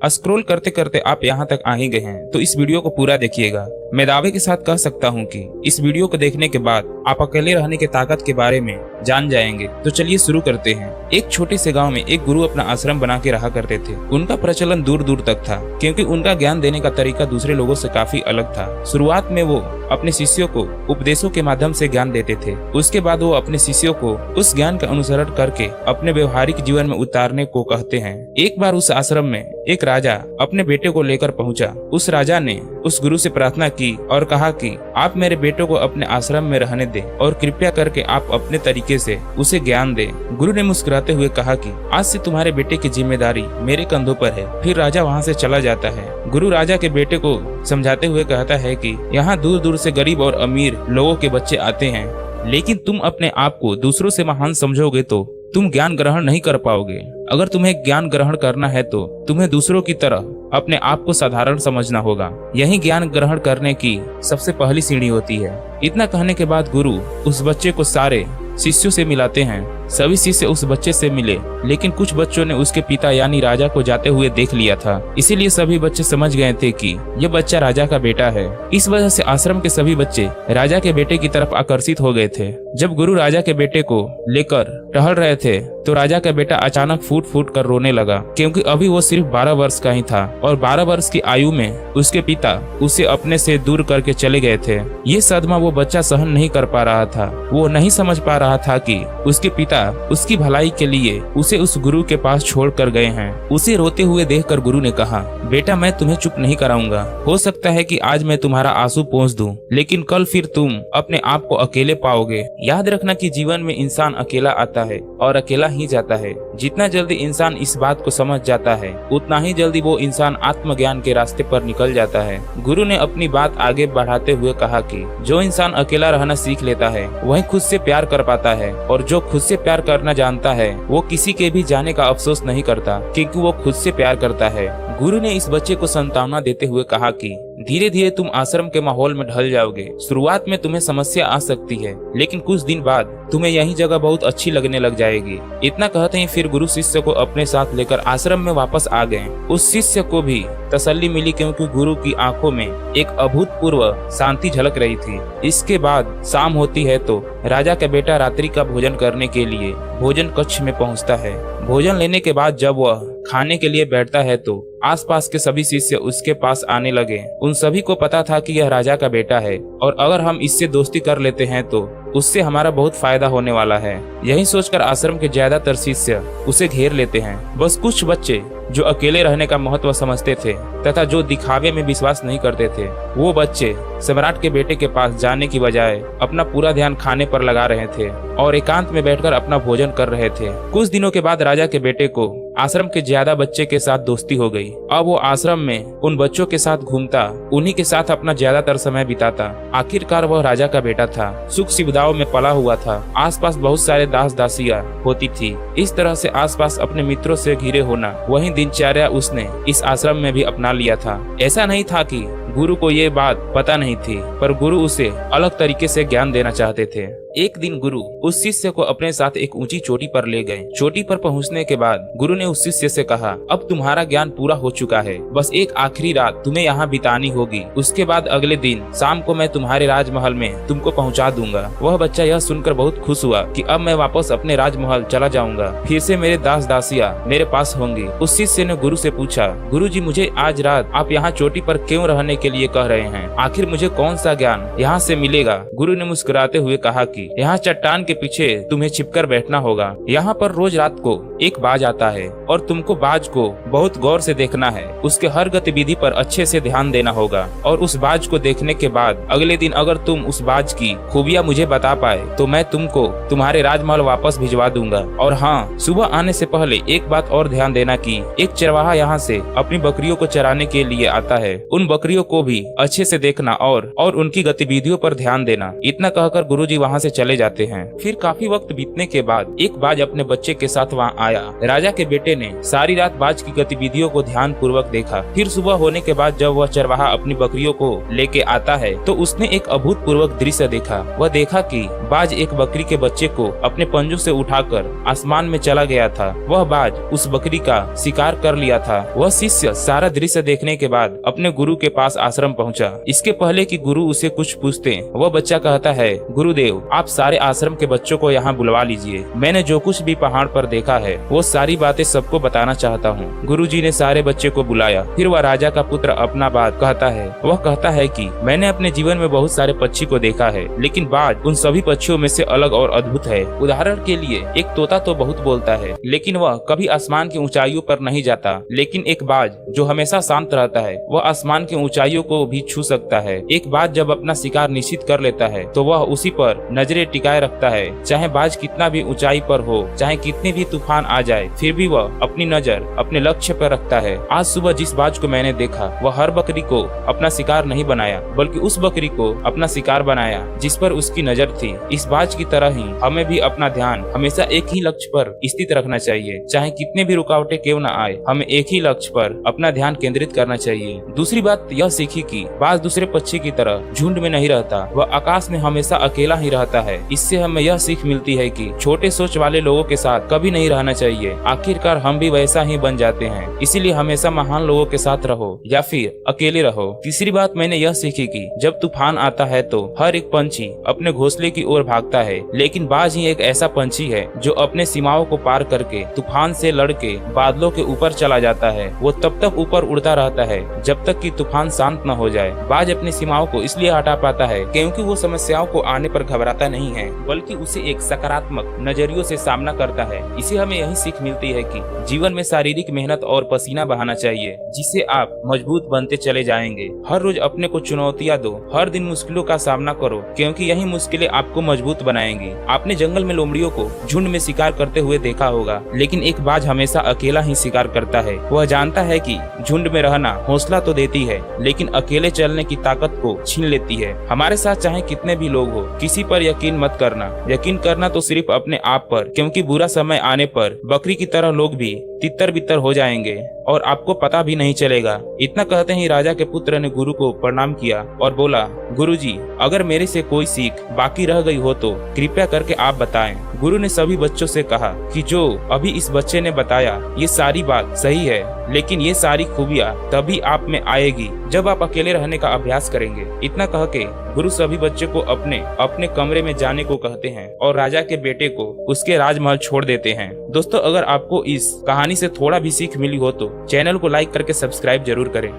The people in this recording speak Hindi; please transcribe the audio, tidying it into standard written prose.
स्क्रॉल करते करते आप यहाँ तक आ ही गए हैं तो इस वीडियो को पूरा देखिएगा। मैं दावे के साथ कह सकता हूँ कि इस वीडियो को देखने के बाद आप अकेले रहने की ताकत के बारे में जान जाएंगे। तो चलिए शुरू करते हैं। एक छोटे से गांव में एक गुरु अपना आश्रम बना के रहा करते थे। उनका प्रचलन दूर दूर तक था क्योंकि उनका ज्ञान देने का तरीका दूसरे लोगों से काफी अलग था। शुरुआत में वो अपने शिष्यों को उपदेशों के माध्यम से ज्ञान देते थे। उसके बाद वो अपने शिष्यों को उस ज्ञान का अनुसरण करके अपने व्यवहारिक जीवन में उतारने को कहते हैं। एक बार उस आश्रम में एक राजा अपने बेटे को लेकर पहुंचा। उस राजा ने उस गुरु से प्रार्थना की और कहा कि आप मेरे बेटे को अपने आश्रम में रहने दें और कृपया करके आप अपने तरीके से उसे ज्ञान दें। गुरु ने मुस्कुराते हुए कहा कि आज से तुम्हारे बेटे की जिम्मेदारी मेरे कंधों पर है। फिर राजा वहाँ से चला जाता है। गुरु राजा के बेटे को समझाते हुए कहता है कि यहाँ दूर दूर से गरीब और अमीर लोगों के बच्चे आते हैं, लेकिन तुम अपने आप को दूसरों से महान समझोगे तो तुम ज्ञान ग्रहण नहीं कर पाओगे। अगर तुम्हें ज्ञान ग्रहण करना है तो तुम्हें दूसरों की तरह अपने आप को साधारण समझना होगा। यही ज्ञान ग्रहण करने की सबसे पहली सीढ़ी होती है। इतना कहने के बाद गुरु उस बच्चे को सारे शिष्यों से मिलाते हैं। सभी शिष्य उस बच्चे से मिले, लेकिन कुछ बच्चों ने उसके पिता यानी राजा को जाते हुए देख लिया था। इसीलिए सभी बच्चे समझ गए थे कि यह बच्चा राजा का बेटा है। इस वजह से आश्रम के सभी बच्चे राजा के बेटे की तरफ आकर्षित हो गए थे। जब गुरु राजा के बेटे को लेकर टहल रहे थे तो राजा का बेटा अचानक फूट फूट कर रोने लगा, क्योंकि अभी वो सिर्फ 12 वर्ष का ही था और 12 वर्ष की आयु में उसके पिता उसे अपने से दूर करके चले गए थे। ये सदमा वो बच्चा सहन नहीं कर पा रहा था। वो नहीं समझ पा रहा था कि उसके पिता उसकी भलाई के लिए उसे उस गुरु के पास छोड़ कर गए हैं। उसे रोते हुए देखकर गुरु ने कहा, बेटा मैं तुम्हें चुप नहीं कराऊंगा। हो सकता है कि आज मैं तुम्हारा आंसू पोंछ दूं, लेकिन कल फिर तुम अपने आप को अकेले पाओगे। याद रखना कि जीवन में इंसान अकेला आता है और अकेला ही जाता है। जितना जल्दी इंसान इस बात को समझ जाता है उतना ही जल्दी वो इंसान आत्मज्ञान के रास्ते पर निकल जाता है। गुरु ने अपनी बात आगे बढ़ाते हुए कहा कि जो इंसान अकेला रहना सीख लेता है वही खुद से प्यार कर पाता है, और जो खुद से प्यार करना जानता है वो किसी के भी जाने का अफसोस नहीं करता, क्योंकि वो खुद से प्यार करता है। गुरु ने इस बच्चे को सांत्वना देते हुए कहा कि धीरे धीरे तुम आश्रम के माहौल में ढल जाओगे। शुरुआत में तुम्हें समस्या आ सकती है, लेकिन कुछ दिन बाद तुम्हें यही जगह बहुत अच्छी लगने लग जाएगी। इतना कहते ही फिर गुरु शिष्य को अपने साथ लेकर आश्रम में वापस आ गए। उस शिष्य को भी तसल्ली मिली, क्योंकि गुरु की आंखों में एक अभूतपूर्व शांति झलक रही थी। इसके बाद शाम होती है तो राजा का बेटा रात्रि का भोजन करने के लिए भोजन कक्ष में पहुंचता है। भोजन लेने के बाद जब वह खाने के लिए बैठता है तो आसपास के सभी शिष्य उसके पास आने लगे। उन सभी को पता था कि यह राजा का बेटा है और अगर हम इससे दोस्ती कर लेते हैं तो उससे हमारा बहुत फायदा होने वाला है। यही सोचकर आश्रम के ज्यादातर शिष्य उसे घेर लेते हैं। बस कुछ बच्चे जो अकेले रहने का महत्व समझते थे तथा जो दिखावे में विश्वास नहीं करते थे, वो बच्चे सम्राट के बेटे के पास जाने की बजाय अपना पूरा ध्यान खाने पर लगा रहे थे और एकांत में बैठकर अपना भोजन कर रहे थे। कुछ दिनों के बाद राजा के बेटे को आश्रम के ज्यादा बच्चे के साथ दोस्ती हो गई। अब वो आश्रम में उन बच्चों के साथ घूमता, उन्हीं के साथ अपना ज्यादातर समय बिताता। आखिरकार वह राजा का बेटा था, सुख सुविधाओं में पला हुआ था। आसपास बहुत सारे दास दासियां होती थी। इस तरह से आसपास अपने मित्रों से घिरे होना वही दिनचर्या उसने इस आश्रम में भी अपना लिया था। ऐसा नहीं था कि गुरु को ये बात पता नहीं थी, पर गुरु उसे अलग तरीके से ज्ञान देना चाहते थे। एक दिन गुरु उस शिष्य को अपने साथ एक ऊंची चोटी पर ले गए। चोटी पर पहुंचने के बाद गुरु ने उस शिष्य से कहा, अब तुम्हारा ज्ञान पूरा हो चुका है, बस एक आखिरी रात तुम्हें यहाँ बितानी होगी। उसके बाद अगले दिन शाम को मैं तुम्हारे राजमहल में तुमको पहुँचा दूंगा। वह बच्चा यह सुनकर बहुत खुश हुआ कि अब मैं वापस अपने राजमहल चला जाऊंगा, फिर से मेरे दास दासियां मेरे पास होंगी। उस शिष्य ने गुरु से पूछा, गुरु जी मुझे आज रात आप यहाँ चोटी पर क्यों रहने के लिए कह रहे हैं? आखिर मुझे कौन सा ज्ञान यहाँ से मिलेगा? गुरु ने मुस्कुराते हुए कहा कि यहाँ चट्टान के पीछे तुम्हें छिपकर बैठना होगा। यहाँ पर रोज रात को एक बाज आता है और तुमको बाज को बहुत गौर से देखना है। उसके हर गतिविधि पर अच्छे से ध्यान देना होगा और उस बाज को देखने के बाद अगले दिन अगर तुम उस बाज की खूबियाँ मुझे बता पाए तो मैं तुमको तुम्हारे राजमहल वापस भिजवा दूंगा। और हाँ, सुबह आने से पहले एक बात और ध्यान देना कि एक चरवाहा यहाँ से अपनी बकरियों को चराने के लिए आता है। उन बकरियों को भी अच्छे से देखना और उनकी गतिविधियों पर ध्यान देना। इतना कहकर गुरुजी वहाँ से चले जाते हैं। फिर काफी वक्त बीतने के बाद एक बाज अपने बच्चे के साथ वहाँ आया। राजा के बेटे ने सारी रात बाज की गतिविधियों को ध्यान पूर्वक देखा। फिर सुबह होने के बाद जब वह चरवाहा अपनी बकरियों को लेके आता है तो उसने एक अभूतपूर्व दृश्य देखा। वह देखा कि बाज एक बकरी के बच्चे को अपने पंजों से उठाकर आसमान में चला गया था। वह बाज उस बकरी का शिकार कर लिया था। वह शिष्य सारा दृश्य देखने के बाद अपने गुरु के पास आश्रम पहुंचा। इसके पहले कि गुरु उसे कुछ पूछते वह बच्चा कहता है, गुरुदेव आप सारे आश्रम के बच्चों को यहाँ बुलवा लीजिए। मैंने जो कुछ भी पहाड़ पर देखा है वो सारी बातें सबको बताना चाहता हूँ। गुरुजी ने सारे बच्चे को बुलाया। फिर वह राजा का पुत्र अपना बात कहता है। वह कहता है कि मैंने अपने जीवन में बहुत सारे पक्षी को देखा है, लेकिन बाज उन सभी पक्षियों में से अलग और अद्भुत है। उदाहरण के लिए एक तोता तो बहुत बोलता है, लेकिन वह कभी आसमान की ऊंचाइयों पर नहीं जाता। लेकिन एक बाज जो हमेशा शांत रहता है वह आसमान की ऊंचाइयों को भी छू सकता है। एक बाज जब अपना शिकार निश्चित कर लेता है तो वह उसी पर नजरें टिकाए रखता है। चाहे बाज कितना भी ऊंचाई पर हो, चाहे कितने भी तूफान आ जाए, फिर भी वह अपनी नजर अपने लक्ष्य पर रखता है। आज सुबह जिस बाज को मैंने देखा वह हर बकरी को अपना शिकार नहीं बनाया, बल्कि उस बकरी को अपना शिकार बनाया जिस पर उसकी नजर थी। इस बाज की तरह ही हमें भी अपना ध्यान हमेशा एक ही लक्ष्य पर स्थित रखना चाहिए। चाहे कितने भी रुकावटें क्यों न आए, हमें एक ही लक्ष्य पर अपना ध्यान केंद्रित करना चाहिए। दूसरी बात यह सीखी कि बाज दूसरे पक्षी की तरह झुंड में नहीं रहता, वह आकाश में हमेशा अकेला ही रहता है। इससे हमें यह सीख मिलती है कि छोटे सोच वाले लोगों के साथ कभी नहीं रहना चाहिए। आखिरकार हम भी वैसा ही बन जाते हैं। इसीलिए हमेशा महान लोगों के साथ रहो या फिर अकेले रहो। तीसरी बात मैंने यह सीखी कि जब तूफान आता है तो हर एक पंछी अपने घोंसले की ओर भागता है, लेकिन बाज ही एक ऐसा पंछी है जो अपने सीमाओं को पार करके तूफान से लड़के बादलों के ऊपर चला जाता है। वो तब तक ऊपर उड़ता रहता है जब तक कि तूफान शांत न हो जाए। बाज अपनी सीमाओं को इसलिए हटा पाता है क्योंकि वो समस्याओं को आने पर घबराता नहीं है, बल्कि उसे एक सकारात्मक नजरियों से सामना करता है। इसे हमें यही सीख मिलती है कि जीवन में शारीरिक मेहनत और पसीना बहाना चाहिए, जिससे आप मजबूत बनते चले जाएंगे। हर रोज अपने को चुनौतियां दो, हर दिन मुश्किलों का सामना करो, क्योंकि यही मुश्किलें आपको मजबूत बनाएंगी। आपने जंगल में लोमड़ियों को झुंड में शिकार करते हुए देखा होगा, लेकिन एक बाज हमेशा अकेला ही शिकार करता है। वह जानता है कि झुंड में रहना हौसला तो देती है, लेकिन अकेले चलने की ताकत को छीन लेती है। हमारे साथ चाहे कितने भी लोग हो, किसी पर यकीन मत करना। यकीन करना तो सिर्फ अपने आप पर, क्योंकि बुरा समय आने पर बकरी की तरह लोग भी तितर बितर हो जाएंगे और आपको पता भी नहीं चलेगा। इतना कहते ही राजा के पुत्र ने गुरु को प्रणाम किया और बोला, गुरुजी, अगर मेरे से कोई सीख बाकी रह गई हो तो कृपया करके आप बताएं। गुरु ने सभी बच्चों से कहा कि जो अभी इस बच्चे ने बताया ये सारी बात सही है, लेकिन ये सारी खूबियाँ तभी आप में आएगी जब आप अकेले रहने का अभ्यास करेंगे। इतना कह के गुरु सभी बच्चे को अपने अपने कमरे में जाने को कहते हैं और राजा के बेटे को उसके राजमहल छोड़ देते हैं। दोस्तों, अगर आपको इस कहानी से थोड़ा भी सीख मिली हो तो चैनल को लाइक करके सब्सक्राइब जरूर करें।